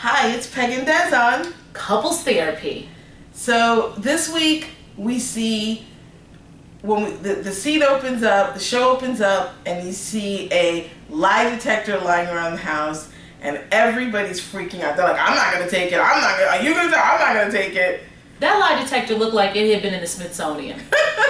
Hi, it's Peg and Des on Couples Therapy. So this week we see when the scene opens up, the show opens up, and you see a lie detector lying around the house, and everybody's freaking out. They're like, "I'm not gonna take it. Are you gonna? I'm not gonna take it." That lie detector looked like it had been in the Smithsonian.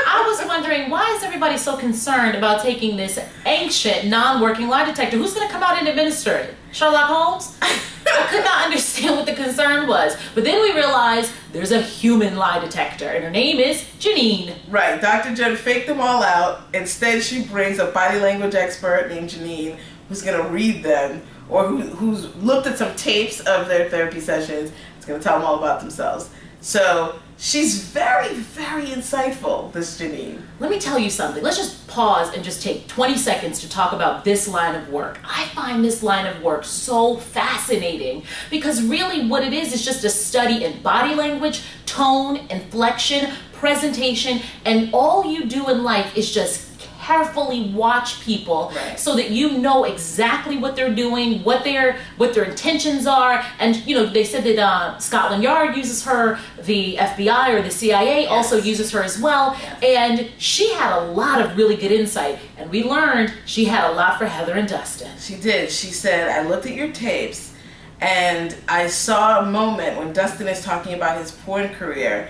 I was wondering, why is everybody so concerned about taking this ancient, non-working lie detector? Who's going to come out and administer it? Sherlock Holmes? I could not understand what the concern was. But then we realized there's a human lie detector, and her name is Janine. Right. Dr. Jen faked them all out. Instead, she brings a body language expert named Janine who's going to read them, or who's looked at some tapes of their therapy sessions. It's going to tell them all about themselves. So she's very, very insightful, this Janine. Let me tell you something. Let's just pause and just take 20 seconds to talk about this line of work. I find this line of work so fascinating because really what it is just a study in body language, tone, inflection, presentation, and all you do in life is just carefully watch people, right, so that you know exactly what they're doing, what their intentions are. And you know, they said that Scotland Yard uses her, the FBI or the CIA yes, also uses her as well. Yes. And she had a lot of really good insight, and we learned she had a lot for Heather and Dustin. She did. She said, "I looked at your tapes and I saw a moment when Dustin is talking about his porn career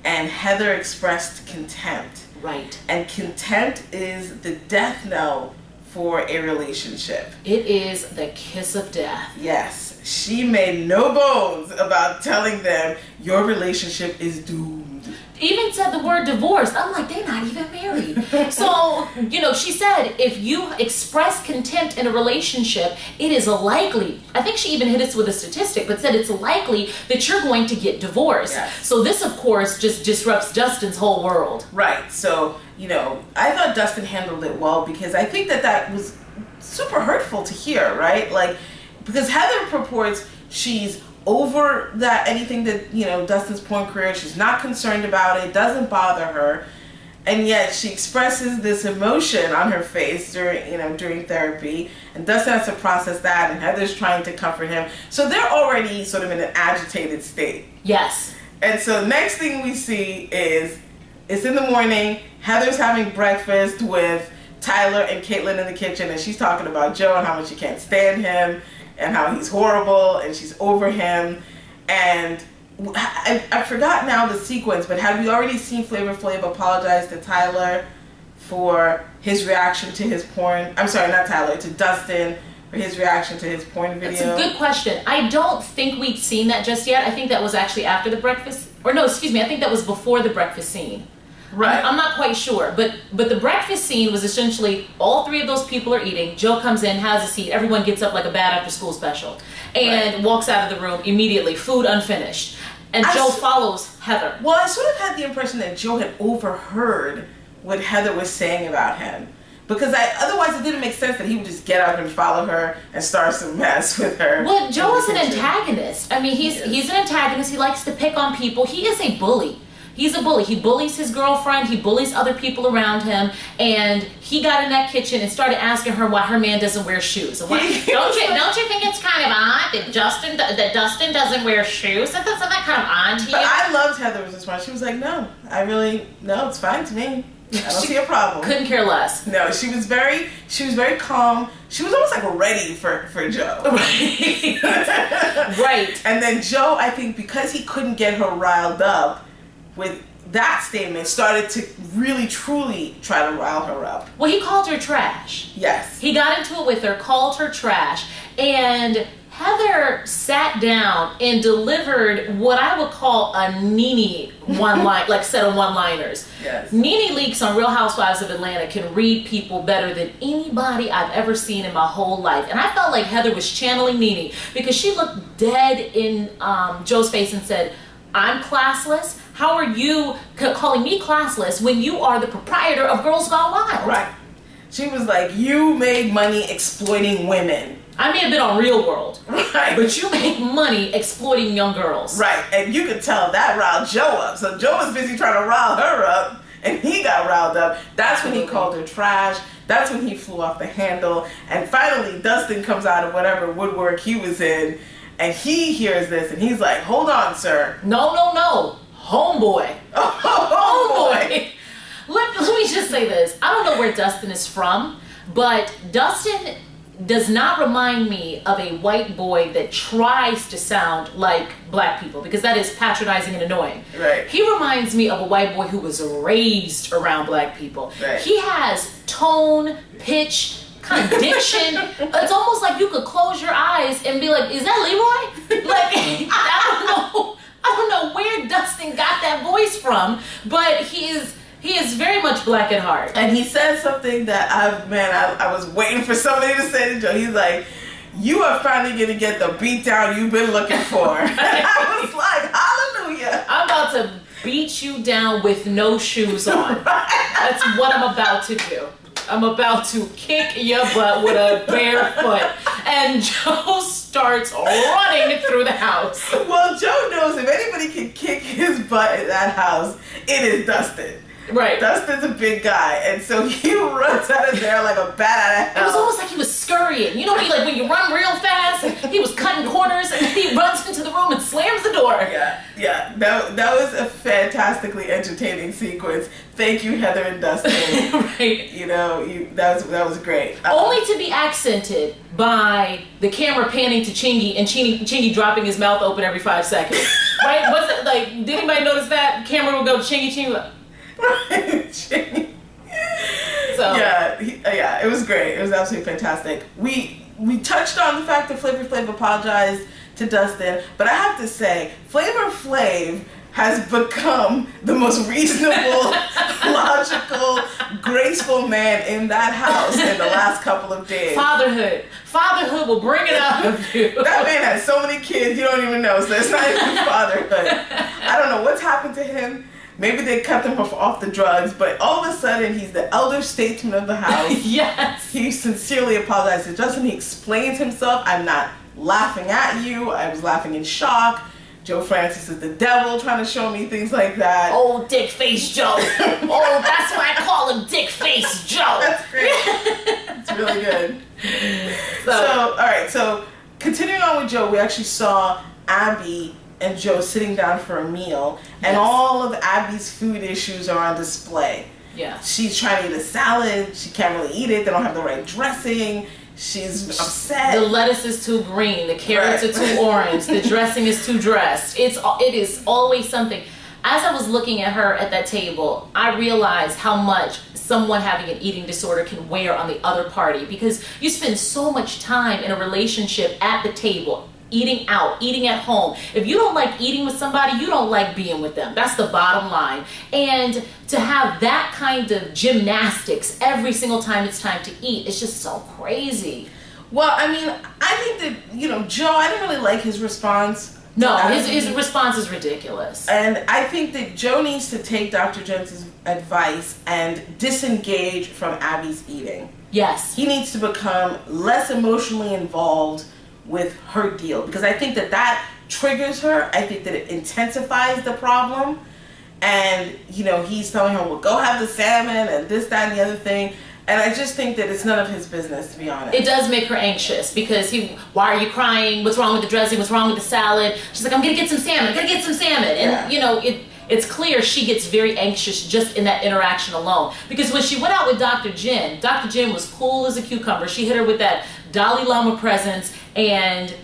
and Heather expressed contempt." Right. And contempt is the death knell for a relationship. It is the kiss of death. Yes. She made no bones about telling them your relationship is doomed. Even said the word divorce. I'm like, they're not even married. So, you know, she said if you express contempt in a relationship, it is likely, I think she even hit us with a statistic, but said it's likely that you're going to get divorced. Yes. So this, of course, just disrupts Dustin's whole world. Right. So, you know, I thought Dustin handled it well because I think that was super hurtful to hear, right? Like, because Heather purports she's over that, anything that, you know, Dustin's porn career, she's not concerned about it, doesn't bother her, and yet she expresses this emotion on her face during therapy, and Dustin has to process that, and Heather's trying to comfort him, so they're already sort of in an agitated state. Yes. And so next thing we see is it's in the morning, Heather's having breakfast with Tyler and Catelynn in the kitchen, and she's talking about Joe and how much she can't stand him and how he's horrible, and she's over him. And I forgot now the sequence, but had we already seen Flavor Flav apologize to Tyler for his reaction to his porn? I'm sorry, not Tyler, to Dustin for his reaction to his porn video? That's a good question. I don't think we'd seen that just yet. I think that was actually after the breakfast, or no, excuse me, I think that was before the breakfast scene. Right. I'm not quite sure, but the breakfast scene was essentially all three of those people are eating. Joe comes in, has a seat. Everyone gets up like a bad after school special and walks out of the room immediately, food unfinished. And Joe follows Heather. Well, I sort of had the impression that Joe had overheard what Heather was saying about him. Because otherwise it didn't make sense that he would just get up and follow her and start some mess with her. Well, Joe is an antagonist. I mean, he's an antagonist. He likes to pick on people. He is a bully. He's a bully. He bullies his girlfriend. He bullies other people around him. And he got in that kitchen and started asking her why her man doesn't wear shoes. And don't you think it's kind of odd that Dustin doesn't wear shoes? Isn't that kind of odd to you? But I loved Heather's response. She was like, no, it's fine to me. I don't see a problem. Couldn't care less. No, she was very calm. She was almost like ready for Joe. Right. Right. And then Joe, I think because he couldn't get her riled up with that statement, started to really truly try to rile her up. Well, he called her trash. Yes. He got into it with her, called her trash, and Heather sat down and delivered what I would call a Nene set of one-liners. Yes. Nene Leakes on Real Housewives of Atlanta can read people better than anybody I've ever seen in my whole life. And I felt like Heather was channeling Nene because she looked dead in Joe's face and said, "I'm classless. How are you calling me classless when you are the proprietor of Girls Gone Wild?" Right. She was like, you made money exploiting women. I may have been on Real World, right, but you make money exploiting young girls. Right, and you could tell that riled Joe up. So Joe was busy trying to rile her up, and he got riled up. That's when he called her trash. That's when he flew off the handle. And finally, Dustin comes out of whatever woodwork he was in, And he hears this and he's like, hold on, sir. No. Homeboy. Homeboy. Let me just say this. I don't know where Dustin is from, but Dustin does not remind me of a white boy that tries to sound like black people, because that is patronizing and annoying. Right. He reminds me of a white boy who was raised around black people. Right. He has tone, pitch, kind of diction. It's almost like you could close your eyes and be like, is that Leroy? Like, I don't know where Dustin got that voice from, but he is very much black at heart. And he said something that I was waiting for somebody to say to Joe. He's like, you are finally gonna get the beat down you've been looking for. And I was like, hallelujah. I'm about to beat you down with no shoes on. That's what I'm about to do. I'm about to kick your butt with a bare foot. And Joe starts running through the house. Well, Joe knows if anybody can kick his butt in that house, it is Dustin. Right. Dustin's a big guy, and so he runs out of there like a bat out of hell. It was almost like he was scurrying. You know, when you run real fast, he was cutting corners, and he runs into the room and slams the door. Yeah. That was a fantastically entertaining sequence. Thank you, Heather and Dustin. Right. You know, that was great. Only to be accented by the camera panning to Chingy and Chingy dropping his mouth open every 5 seconds. Right? Was it like? Did anybody notice that? The camera would go to Chingy. So yeah, it was great. It was absolutely fantastic. We touched on the fact that Flavor Flav apologized to Dustin, but I have to say, Flavor Flav has become the most reasonable, logical, graceful man in that house in the last couple of days. Fatherhood will bring it out of you. That man has so many kids you don't even know, so it's not even fatherhood. I don't know what's happened to him. Maybe they cut him off the drugs, but all of a sudden he's the elder statesman of the house. Yes. He sincerely apologized to Justin. He explains himself. I'm not laughing at you. I was laughing in shock. Joe Francis is the devil trying to show me things like that. Oh, Dick Face Joe. Oh, that's why I call him Dick Face Joe. That's great. It's really good. So, all right. So, continuing on with Joe, we actually saw Abby and Joe sitting down for a meal, and all of Abby's food issues are on display. Yeah. She's trying to eat a salad. She can't really eat it. They don't have the right dressing. She's upset. The lettuce is too green. The carrots are too orange. The dressing is too dressed. It is always something. As I was looking at her at that table, I realized how much someone having an eating disorder can wear on the other party, because you spend so much time in a relationship at the table, eating out, eating at home. If you don't like eating with somebody, you don't like being with them. That's the bottom line. And to have that kind of gymnastics every single time it's time to eat, it's just so crazy. Well, I mean, I think that, Joe, I didn't really like his response. No, his response is ridiculous. And I think that Joe needs to take Dr. Jensen's advice and disengage from Abby's eating. Yes. He needs to become less emotionally involved with her deal, because I think that triggers her. I think that it intensifies the problem. And, he's telling her, well, go have the salmon and this, that, and the other thing. And I just think that it's none of his business, to be honest. It does make her anxious, because why are you crying? What's wrong with the dressing? What's wrong with the salad? She's like, I'm going to get some salmon. And, it's clear she gets very anxious just in that interaction alone. Because when she went out with Dr. Jen was cool as a cucumber. She hit her with that Dalai Lama presence, and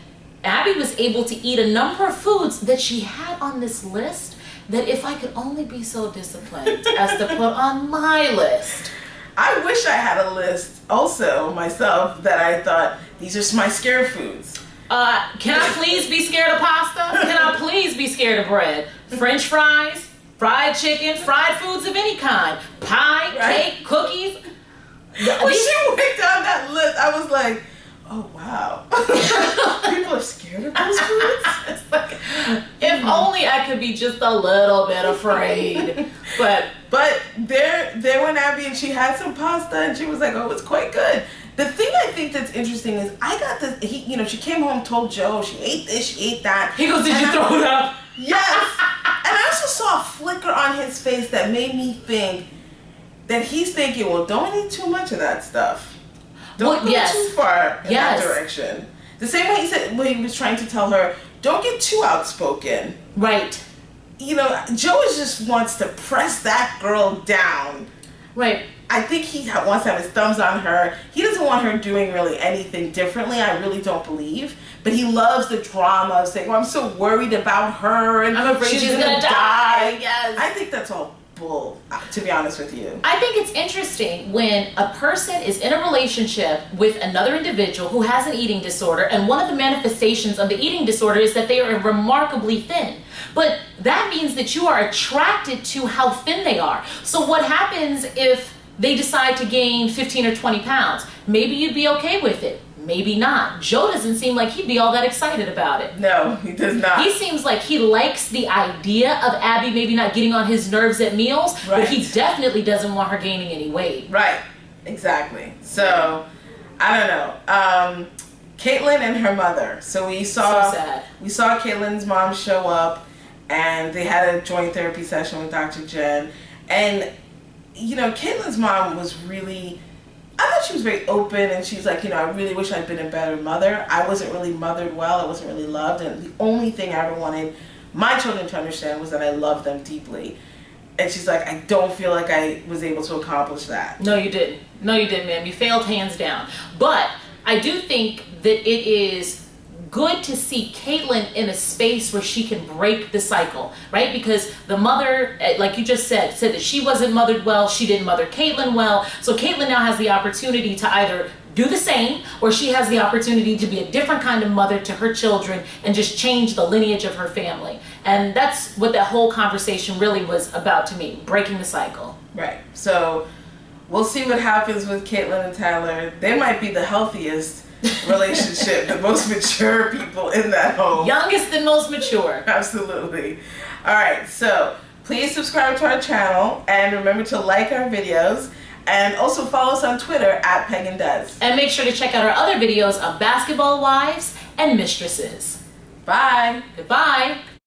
Abby was able to eat a number of foods that she had on this list that if I could only be so disciplined as to put on my list. I wish I had a list also myself that I thought, these are my scare foods. Can I please be scared of pasta? Can I please be scared of bread? French fries, fried chicken, fried foods of any kind, pie, cake, cookies. When she went down that list, I was like, oh wow. People are scared of those foods? If only I could be just a little bit afraid. But there went Abby, and she had some pasta, and she was like, oh, it's quite good. The thing I think that's interesting is I got this, she came home, told Joe, she ate this, she ate that. He goes, did you throw it up? Yes. And I also saw a flicker on his face that made me think that he's thinking, well, don't eat too much of that stuff. Don't go too far in that direction. The same way he said when he was trying to tell her, don't get too outspoken. Right. You know, Joe just wants to press that girl down. Right. I think he wants to have his thumbs on her. He doesn't want her doing really anything differently. I really don't believe. But he loves the drama of saying, well, I'm so worried about her and I'm afraid she's gonna die. Yes. I think that's all bull, to be honest with you. I think it's interesting when a person is in a relationship with another individual who has an eating disorder, and one of the manifestations of the eating disorder is that they are remarkably thin. But that means that you are attracted to how thin they are. So what happens if they decide to gain 15 or 20 pounds? Maybe you'd be okay with it. Maybe not. Joe doesn't seem like he'd be all that excited about it. No, he does not. He seems like he likes the idea of Abby maybe not getting on his nerves at meals, right. but he definitely doesn't want her gaining any weight. Right. Exactly. So, I don't know. Catelynn and her mother. So we saw Catelynn's mom show up, and they had a joint therapy session with Dr. Jen. And, you know, Catelynn's mom was really... I thought she was very open, and she's like, you know, I really wish I'd been a better mother. I wasn't really mothered well. I wasn't really loved. And the only thing I ever wanted my children to understand was that I loved them deeply. And she's like, I don't feel like I was able to accomplish that. No, you didn't. No, you didn't, ma'am. You failed hands down. But I do think that it is good to see Catelynn in a space where she can break the cycle, right? Because the mother, like you just said that she wasn't mothered well, she didn't mother Catelynn well. So Catelynn now has the opportunity to either do the same, or she has the opportunity to be a different kind of mother to her children and just change the lineage of her family. And that's what that whole conversation really was about to me, breaking the cycle. Right. So we'll see what happens with Catelynn and Tyler. They might be the healthiest relationship, the most mature people in that home. Youngest and most mature. Absolutely. All right, so please subscribe to our channel, and remember to like our videos, and also follow us on Twitter at Peg and Des. And make sure to check out our other videos of basketball wives and mistresses. Bye. Goodbye.